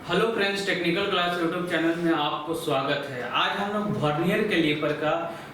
Hello friends, technical class YouTube channel में आपको स्वागत है। आज हम लोग वर्नियर कैलिपर का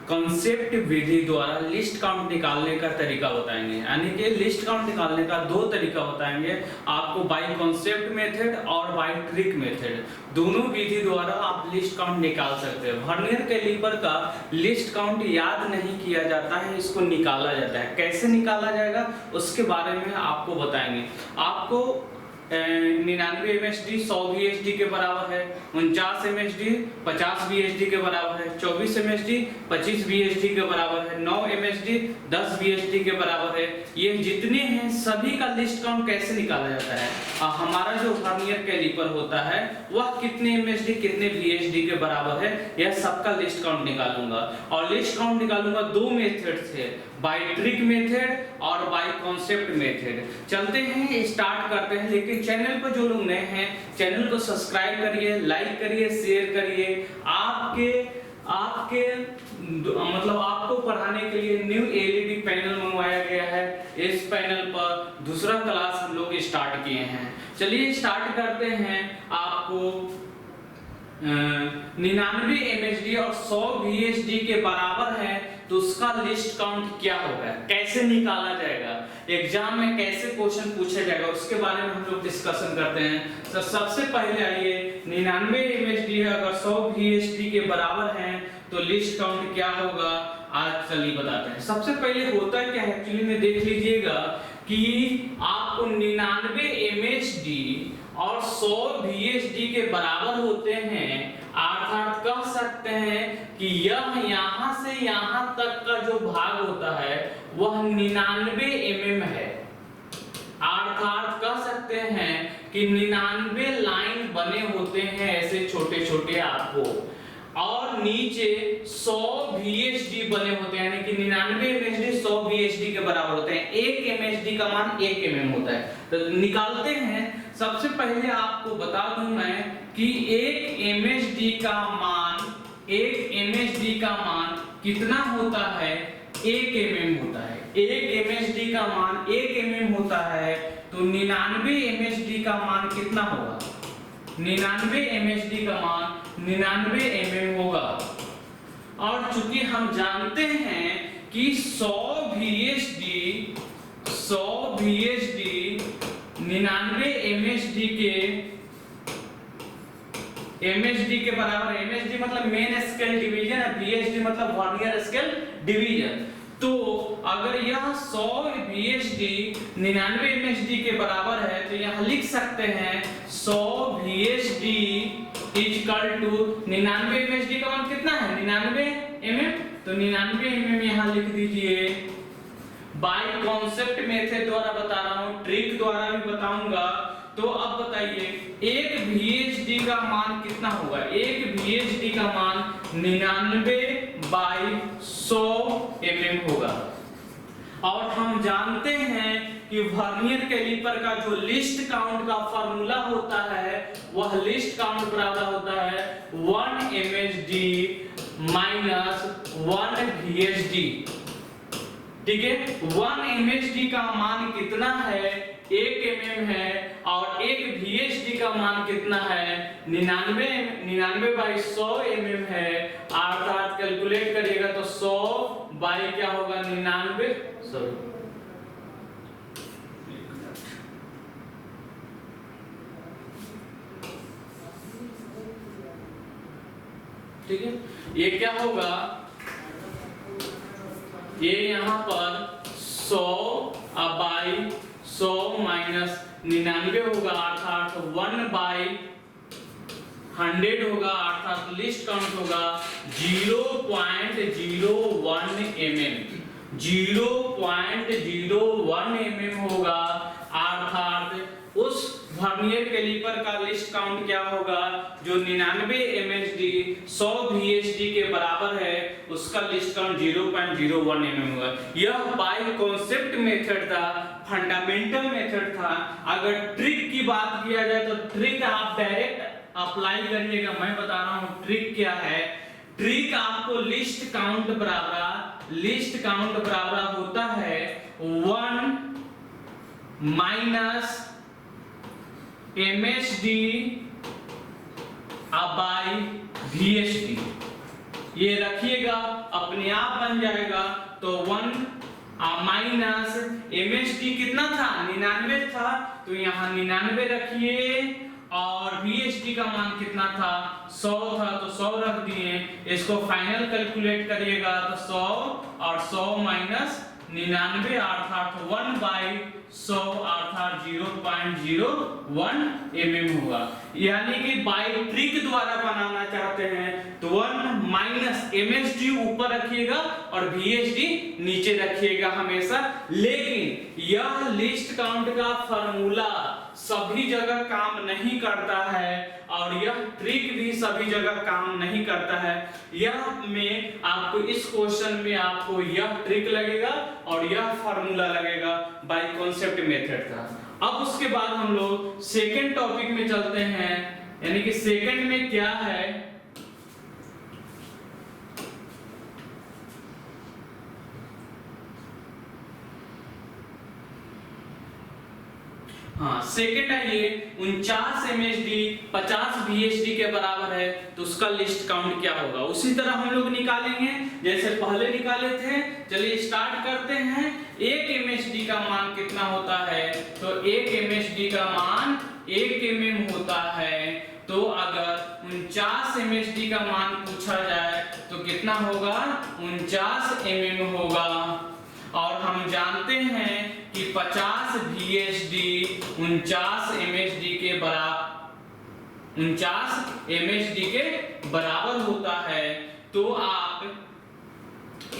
कॉन्सेप्ट विधि द्वारा लिस्ट काउंट निकालने का तरीका बताएंगे। यानी कि लिस्ट काउंट निकालने का दो तरीका बताएंगे आपको, बाय कॉन्सेप्ट मेथड और बाय ट्रिक मेथड। दोनों विधि द्वारा आप लिस्ट काउंट निकाल सकते हैं। वर्नियर कैलिपर का लिस्ट काउंट याद नहीं किया जाता है, इसको निकाला जाता है। कैसे निकाला जाएगा उसके बारे में आपको बताएंगे। आपको 99 MSD 100 VSD के बराबर है, 49 MSD 50 VSD के बराबर है, 24 MSD 25 VSD के बराबर है, 9 MSD 10 VSD के बराबर है। ये जितने हैं सभी का लिस्ट काउंट कैसे निकाला जाता है। हमारा जो वर्नियर कैलिपर होता है वह कितने MSD कितने VSD के बराबर है, यह सबका लिस्ट काउंट निकालूंगा। और लिस्ट काउंट निकालूंगा दो मेथड से, बाय ट्रिक मेथड और बाय कॉन्सेप्ट मेथड। चलते हैं, स्टार्ट करते हैं। लेकिन चैनल पर जो लोग नए हैं चैनल को सब्सक्राइब करिए, लाइक करिए, शेयर करिए। आपको पढ़ाने के लिए न्यू LED पैनल मंगवाया गया है। इस पैनल पर दूसरा क्लास हम लोग स्टार्ट किए हैं। चलिए स्टार्ट करते हैं। आपको 99 MSD और 100 VSD के बराबर है तो उसका लिस्ट काउंट क्या होगा, कैसे निकाला जाएगा, एग्जाम में कैसे क्वेश्चन पूछा जाएगा, उसके बारे में हम लोग डिस्कशन करते हैं। तो सबसे पहले आइए, 99 MSD अगर 100 VSD के बराबर है तो लिस्ट काउंट क्या होगा, आज चलिए बताते हैं। सबसे पहले होता क्या है एक्चुअली में देख लीजिएगा कि आपको 99 MSD और 100 VSD के बराबर होते हैं, अर्थात कह सकते हैं कि यह यहां से यहां तक का जो भाग होता है वह 99 mm है। अर्थात कह सकते हैं कि 99 लाइन बने होते हैं ऐसे छोटे छोटे आपको, और नीचे 100 VSD बने होते हैं, यानी कि 99 MSD 100 VSD के बराबर होते हैं। 1 MSD का मान 1 mm होता है। तो निकालते हैं। सबसे पहले आपको बता दूं मैं कि 1 MSD का मान कितना होता है, 1 mm होता है। 1 MSD का मान 1 mm होता है तो 99 MSD का मान कितना होगा, 99 MSD का मान 99 mm होगा। और चूंकि हम जानते हैं कि 100 VSD 99 MSD के बराबर है। MSD मतलब मेन स्केल डिवीजन है, VSD मतलब वर्नियर स्केल डिवीजन। तो अगर यह 100 VSD 99 MSD के बराबर है तो यहां लिख सकते हैं 100 VSD इक्वल टू 99 MSD का मान कितना है, 99 mm। तो 99 mm यहां लिख दीजिए। बाय कॉन्सेप्ट मेथड द्वारा बता रहा हूं, ट्रिक द्वारा भी बताऊंगा। तो अब बताइए 1 VSD का मान कितना होगा, 1 VSD का मान 99/100 mm होगा। और हम जानते हैं कि वर्नियर कैलिपर का जो लिस्ट काउंट का फार्मूला होता है वह लिस्ट काउंट बराबर होता है 1 MSD माइनस 1 VSD। ठीक है, 1 MSD का मान कितना है, 1 mm है, और 1 VSD का मान कितना है, 99/100 mm है। अर्थात कैलकुलेट करिएगा तो 100 बाई क्या होगा, 99, सॉरी ठीक है, ये क्या होगा, ये यहाँ पर 100/100 माइनस 99 होगा, अर्थात 1/100 होगा, अर्थात लिस्ट काउंट होगा 0.01 mm, 0.01 mm होगा। अर्थात उस वर्नियर कैलिपर का लिस्ट काउंट क्या होगा, जो 99 MSD 100 VSD के बराबर है उसका लिस्ट काउंट 0.01 mm होगा। यह बाय कॉन्सेप्ट मेथड था, फंडामेंटल मेथड था। अगर ट्रिक की बात किया जाए तो ट्रिक आप डायरेक्ट अप्लाई करिएगा। मैं बता रहा हूं ट्रिक क्या है। ट्रिक आपको लिस्ट काउंट बराबर होता है 1 माइनस MSD बाई VSD, ये रखिएगा अपने आप बन जाएगा। तो 1 माइनस MSD कितना था 99 था, तो यहाँ 99 रखिए और VSD का मान कितना था 100 था, तो 100 रख दिए। इसको फाइनल कैलकुलेट करिएगा तो 100 और 100 माइनस 99 अर्थात 1/100 अर्थात 0.01 mm होगा। यानी कि बाई ट्रिक द्वारा बनाना चाहते हैं तो 1 माइनस MSD ऊपर रखिएगा और VSD नीचे रखिएगा हमेशा। लेकिन यह लिस्ट काउंट का फार्मूला सभी जगह काम नहीं करता है और यह ट्रिक भी सभी जगह काम नहीं करता है। यह में आपको इस क्वेश्चन में आपको यह ट्रिक लगेगा और यह फार्मूला लगेगा बाय कॉन्सेप्ट मेथड का। अब उसके बाद हम लोग सेकंड टॉपिक में चलते हैं, यानी कि सेकंड में क्या है, हाँ सेकंड है ये 49 MSD 50 VSD के बराबर है, तो उसका लिस्ट काउंट क्या होगा। उसी तरह हम लोग निकालेंगे जैसे पहले निकाले थे। चलिए स्टार्ट करते हैं। 1 MSD का मान कितना होता है, तो 1 MSD का मान 1 mm होता है। तो अगर 49 MSD का मान पूछा जाए तो कितना होगा 49 mm होगा। और हम जानते हैं कि 50 VSD 49 MSD के बराबर 49 MSD के बराबर होता है। तो आप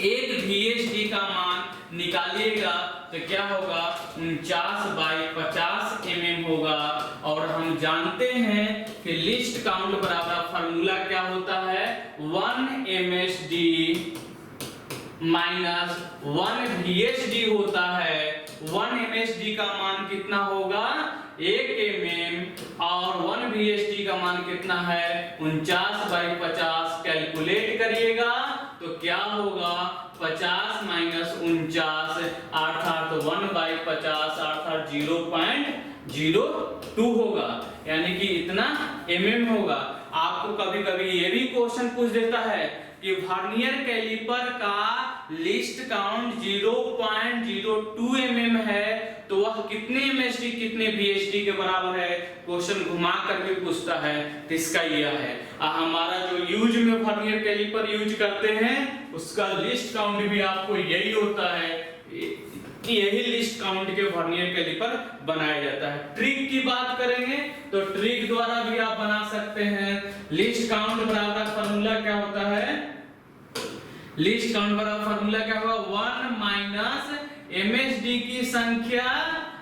1 VSD का मान निकालिएगा तो क्या होगा 49/50 mm होगा। और हम जानते हैं कि लिस्ट काउंट बराबर फार्मूला क्या होता है 1 MSD माइनस 1 VSD होता है। 1 MSD का मान कितना होगा 1 mm और 1 VSD का मान कितना है 49/50। कैलकुलेट करिएगा तो क्या होगा 50 माइनस 49 अर्थात 1/50 अर्थात 0.02 होगा, यानी कि इतना mm होगा। आपको कभी कभी ये भी क्वेश्चन पूछ देता है कि वर्नियर कैलिपर का लिस्ट काउंट 0.02 mm है, तो वह कितने MSD कितने VSD के बराबर है, क्वेश्चन घुमा कर भी पूछता है। तो इसका यह है हमारा जो यूज में वर्नियर कैलिपर यूज करते हैं उसका लिस्ट काउंट भी आपको यही होता है। यही लिस्ट काउंट के वर्नियर कैलिपर बनाया जाता है। ट्रिक की बात करेंगे तो ट्रिक द्वारा भी आप बना सकते हैं। लिस्ट काउंट बराबर फार्मूला क्या होता है, लिस्ट काउंट बराबर फार्मूला क्या होगा 1 माइनस MSD की संख्या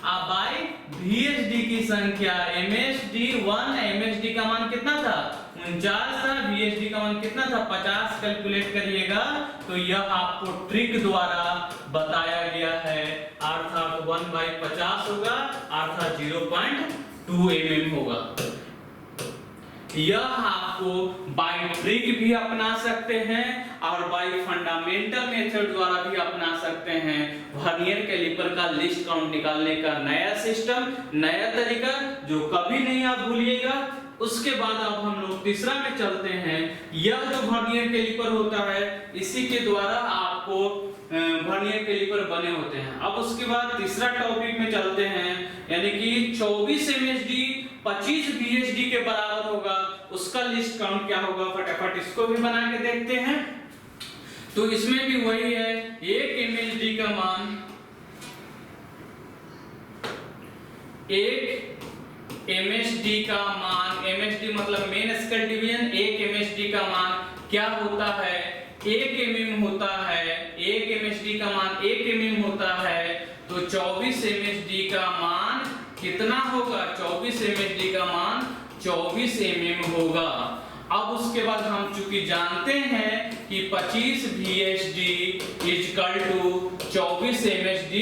बाय VSD की संख्या। MSD 1 MSD का मान कितना था 49 था, VSD का मान कितना था 50। कैलकुलेट करिएगा तो यह आपको ट्रिक द्वारा बताया गया है अर्थात 1/50 होगा अर्थात 0.2 mm होगा। यह आपको बाय ट्रिक भी अपना सकते हैं और बाय फंडामेंटल मेथड द्वारा भी अपना सकते हैं। वर्नियर कैलिपर का लिस्ट काउंट निकालने का नया सिस्टम, नया तरीका जो कभी नहीं आप भूलिएगा। उसके बाद अब हम लोग तीसरा में चलते हैं। यह जो वर्नियर कैलिपर होता है इसी के द्वारा आपको वर्नियर कैलिपर बने होते हैं। अब उसके बाद तीसरा टॉपिक में चलते हैं, यानी कि 24 MSD 25 VSD के बराबर होगा, उसका लिस्ट काउंट क्या होगा फटाफट इसको भी बना के देखते हैं। तो इसमें भी वही है 1 MSD का मान 1 MSD का मान, MSD मतलब मेन स्केल डिवीजन, 1 MSD का मान क्या होता है 1 mm होता है। 1 MSD का मान 1 mm होता है, तो 24 MSD का मान कितना होगा 24 MSD का मान 24 mm होगा। अब उसके बाद हम चूंकि जानते हैं कि 25 VSD equal to 24 MSD,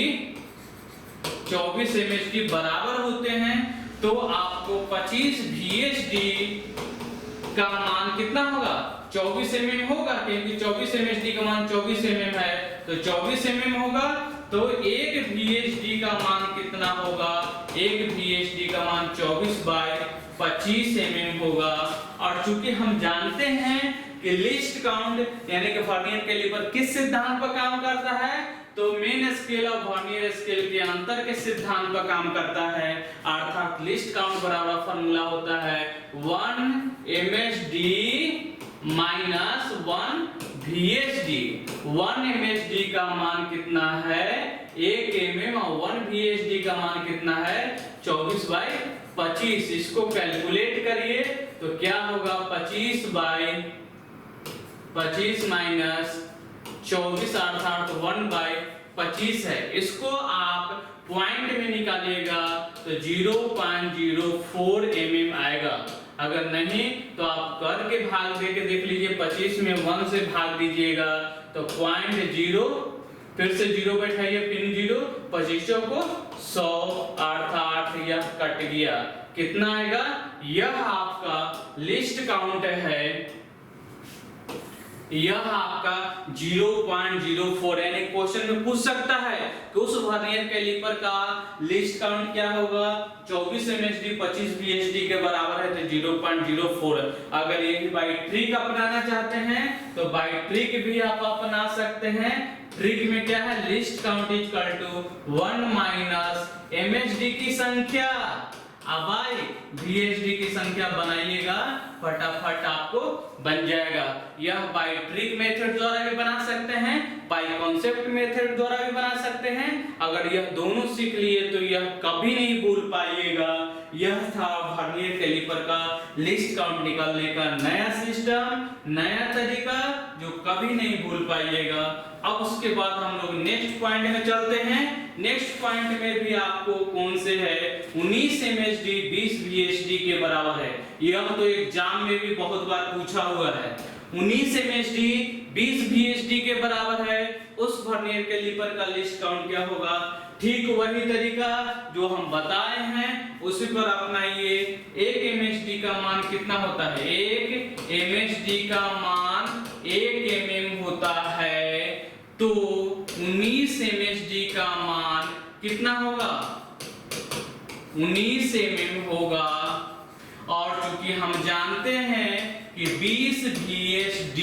24 MSD बराबर होते हैं, तो आपको 25 VSD का मान कितना होगा 24 mm होगा, क्योंकि 24 MSD का मान 24 mm है, तो 24 mm होगा। तो 1 VSD का मान कितना होगा, 1 VSD का मान 24/24 25 mm होगा। और चूंकि हम जानते हैं कि लिस्ट काउंट यानी कि वर्नियर कैलिपर किस सिद्धांत पर काम करता है, तो मेन स्केल और वर्नियर स्केल के अंतर के सिद्धांत पर काम करता है। अर्थात लिस्ट काउंट बराबर फार्मूला होता है 1 MSD माइनस 1 VSD। 1 MSD का मान कितना है 1 mm और 1 VSD का मान कितना है 24/25। इसको कैलकुलेट करिए तो क्या होगा 25/25 माइनस 24 अर्थात 1/25 है। इसको आप पॉइंट में निकालिएगा तो 0.04 mm आएगा। अगर नहीं तो आप करके भाग देके देख लीजिए, 25 में 1 से भाग दीजिएगा तो 0.0, फिर से 0 बैठाइए पिन 0, 25 को 100 अर्थात यह कट गया। कितना आएगा? यह आपका लिस्ट काउंट है, यह आपका 0.04। यानी क्वेश्चन में पूछ सकता है कि उस वर्नियर कैलिपर का लिस्ट काउंट क्या होगा, 24 MSD 25 VSD के बराबर है तो 0.04। अगर ये बाई ट्रिक अपनाना चाहते हैं तो बाई ट्रिक भी आप अपना सकते हैं। ट्रिक में क्या है, list count is equal to 1 minus MSD की संख्या बाई VSD की संख्या बनाइएगा, फटाफट आपको बन जाएगा। यह बाय ट्रिक मेथड द्वारा भी बना सकते हैं, बाय कॉन्सेप्ट मेथड द्वारा भी बना सकते हैं। अगर यह दोनों सीख लिए तो यह कभी नहीं भूल पाइएगा। यह था वर्नियर कैलिपर का लिस्ट काउंट निकालने का नया सिस्टम, नया तरीका जो कभी नहीं भूल पाइएगा। अब उसके बाद हम लोग नेक्स्ट पॉइंट में चलते हैं। नेक्स्ट पॉइंट में भी आपको कौन से है 19 MSD 20 VSD के बराबर है। यह तो एग्जाम में भी बहुत बार पूछा हुआ है। 19 MSD 20 VSD के बराबर है, उस वर्नियर कैलिपर का लिस्ट काउंट क्या होगा? ठीक वही तरीका जो हम बताए हैं उसी पर अपनाइए। 1 MSD का मान कितना होता है? 1 MSD का मान 1 mm होता है, तो 19 MSD का मान कितना होगा? 19 mm होगा। और चूंकि हम जानते हैं कि 20 VSD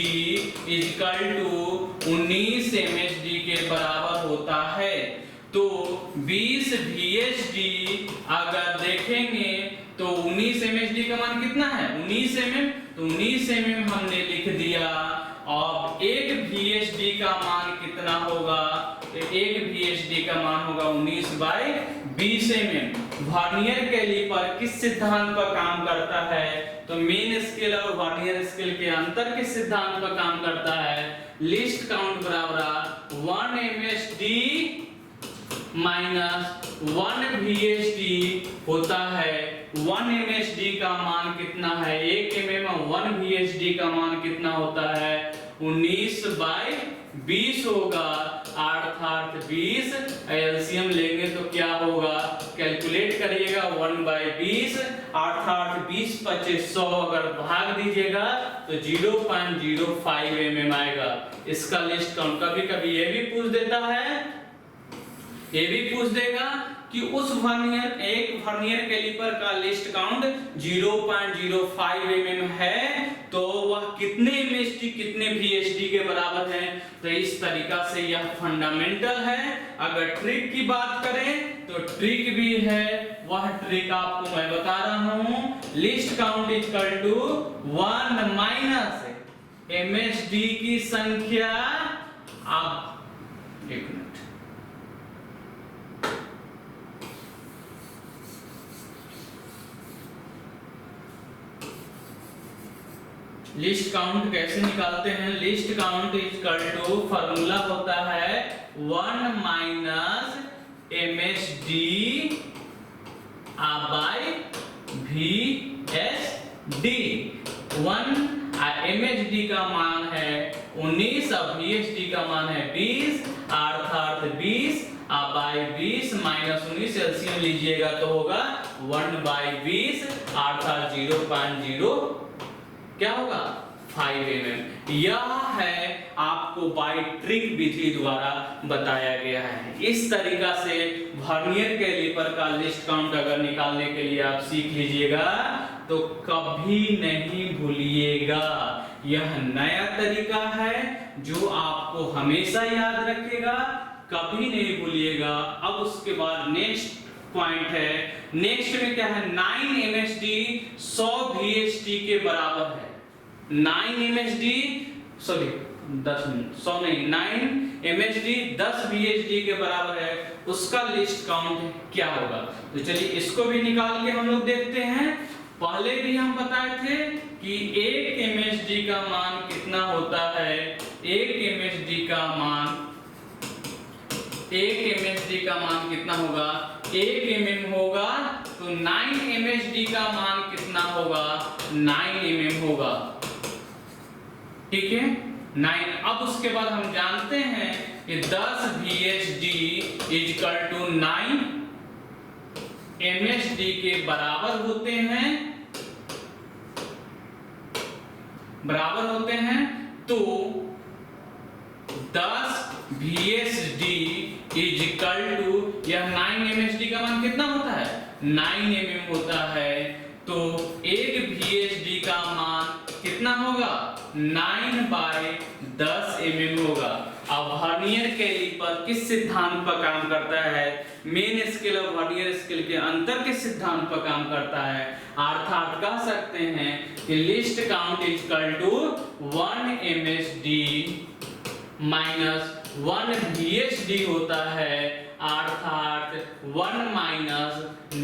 इक्वल टू 19 MSD के बराबर होता है, तो 20 VSD अगर देखेंगे तो 19 MSD का मान कितना है? 19 mm, तो 19 mm हमने लिख दिया। और 1 VSD का मान कितना होगा? तो 1 VSD का मान होगा 19/20 mm। वर्नियर कैलिपर किस सिद्धांत पर काम करता है? तो मेन स्केल और वर्नियर स्केल के अंतर के सिद्धांत पर काम करता है। लिस्ट काउंट बराबर 1 MSD माइनस 1 VSD होता है। 1 MSD का मान कितना है? 1 mm और 1 VSD का मान कितना होता है? 19/20 होगा। अर्थात 20 एलसीएम लेंगे तो क्या होगा? कैलकुलेट करिएगा 1/20 अर्थात 20 25 100 अगर भाग दीजिएगा तो 0.05 mm आएगा। इसका लिस्ट काउंट कभी कभी ये भी पूछ देता है, ये भी पूछ देगा कि उस एक वर्नियर कैलिपर का लिस्ट काउंट 0.05 mm है तो वह कितने MSD कितने VSD के बराबर है। तो इस तरीका से यह फंडामेंटल है। अगर ट्रिक की बात करें तो ट्रिक भी है, वह ट्रिक आपको मैं बता रहा हूं। List count is equal to 1 minus MSD की संख्या। अब एक मिनट, लिस्ट काउंट कैसे निकालते हैं? List count is equal to formula होता है 1 minus MSD by VSD। 1 MSD का मान है 19 और VSD का मान है 20 अर्थात 20 बाय 20 माइनस 19 एलसीएम लीजिएगा तो होगा 1/20 अर्थात 0.0 क्या होगा? 5 mm। यह है आपको बाय ट्रिक विधि द्वारा बताया गया है। इस तरीका से वर्नियर कैलिपर का लिस्ट काउंट अगर निकालने के लिए आप सीख लीजिएगा तो कभी नहीं भूलिएगा। यह नया तरीका है जो आपको हमेशा याद रखेगा, कभी नहीं भूलिएगा। अब उसके बाद नेक्स्ट पॉइंट है, नेक्स्ट में क्या है, 9 MSD 100 VSD के बराबर है। 9 MSD सॉरी 100 नहीं, 9 MSD 10 VSD के बराबर है, उसका लिस्ट काउंट क्या होगा। तो चलिए इसको भी निकाल के हम लोग देखते हैं। पहले भी हम बताए थे कि 1 MSD का मान कितना होता है, 1 MSD का मान कितना होगा, 1 mm होगा, तो 9 MSD का मान कितना होगा, 9 mm होगा, ठीक है 9। अब उसके बाद हम जानते हैं कि 10 VSD इक्वल टू 9 MSD के बराबर होते हैं, तो 10 VSD इज इक्वल टू, यह 9 MSD का मान कितना होता है, 9 mm होता है, तो 1 VSD का मान कितना होगा, 9/10 mm होगा। अब वर्नियर कैलिपर किस सिद्धांत पर काम करता है, मेन स्केल और वर्नियर स्केल के अंतर के सिद्धांत पर काम करता है। अर्थात कह सकते हैं कि list count is equal to 1 MSD minus 1 VSD होता है, अर्थात 1 माइनस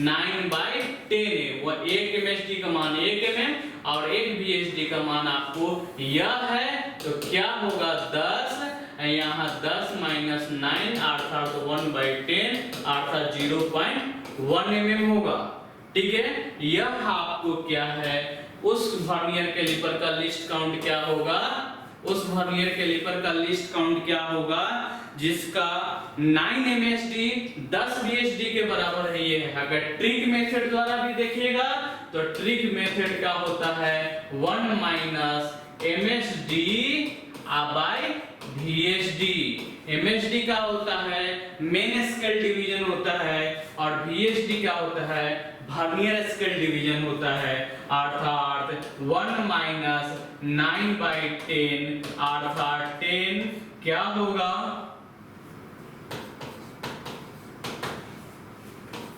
9/10 है। वह 1 MSD का मान 1 mm और 1 VSD का मान आपको यह है, तो क्या होगा 10, यहाँ 10 माइनस 9 अर्थात 1/10 अर्थात 0.1 mm होगा, ठीक है। यह आपको क्या है, उस वर्नियर कैलिपर का लिस्ट काउंट क्या होगा, उस वर्नियर कैलिपर का लिस्ट काउंट क्या होगा जिसका 9 MSD 10 VSD के बराबर है, ये है। अगर ट्रिक मेथड द्वारा भी देखिएगा तो ट्रिक मेथड क्या होता है, 1 minus MSD by VSD। MSD का होता है मेन स्केल डिवीजन होता है, और VSD क्या होता है, वर्नियर स्केल डिवीजन होता है, अर्थात 1 माइनस 9/10 अर्थात 10 क्या होगा,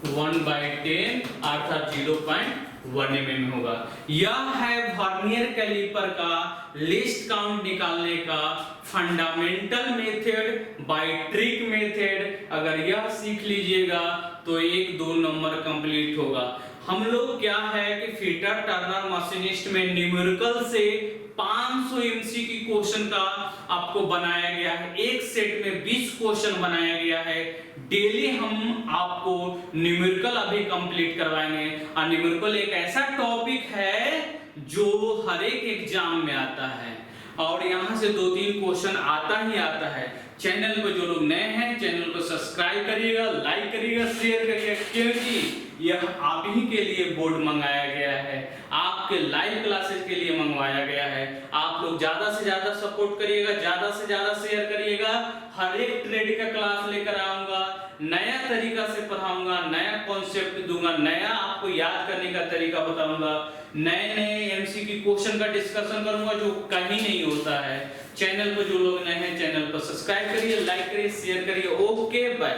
1/10 अर्थात 0.1 mm होगा। यह है वर्नियर कैलिपर का लिस्ट काउंट निकालने का fundamental method by trick method. अगर यह सीख लीजिएगा तो 1-2 नंबर कंप्लीट होगा। हम लोग क्या है कि फिटर टर्नर मशीनिस्ट में न्यूमेरिकल से 500 MCQ क्वेश्चन का आपको बनाया गया है, एक सेट में 20 क्वेश्चन बनाया गया है। डेली हम आपको न्यूमेरिकल अभी कंप्लीट करवाएंगे, और न्यूमेरिकल एक ऐसा टॉपिक है जो हर एक एग्जाम में आता है, और यहाँ से 2-3 क्वेश्चन आता ही आता है। चैनल पर जो लोग नए हैं चैनल को सब्सक्राइब करिएगा, लाइक करिएगा, शेयर करिएगा, क्योंकि यह आप ही के लिए बोर्ड मंगाया गया है, आपके लाइव क्लासेस के लिए मंगवाया गया है। आप लोग ज्यादा से ज्यादा सपोर्ट करिएगा, ज्यादा से ज्यादा शेयर करिएगा। हर एक ट्रेड का क्लास लेकर आऊंगा, नया तरीका से पढ़ाऊंगा, नया कॉन्सेप्ट दूंगा, नया आपको याद करने का तरीका बताऊंगा, नए MCQ क्वेश्चन का डिस्कशन करूंगा जो कहीं नहीं होता है। चैनल पर जो लोग नए हैं चैनल पर सब्सक्राइब करिए, लाइक करिए, शेयर करिए। Okay bye.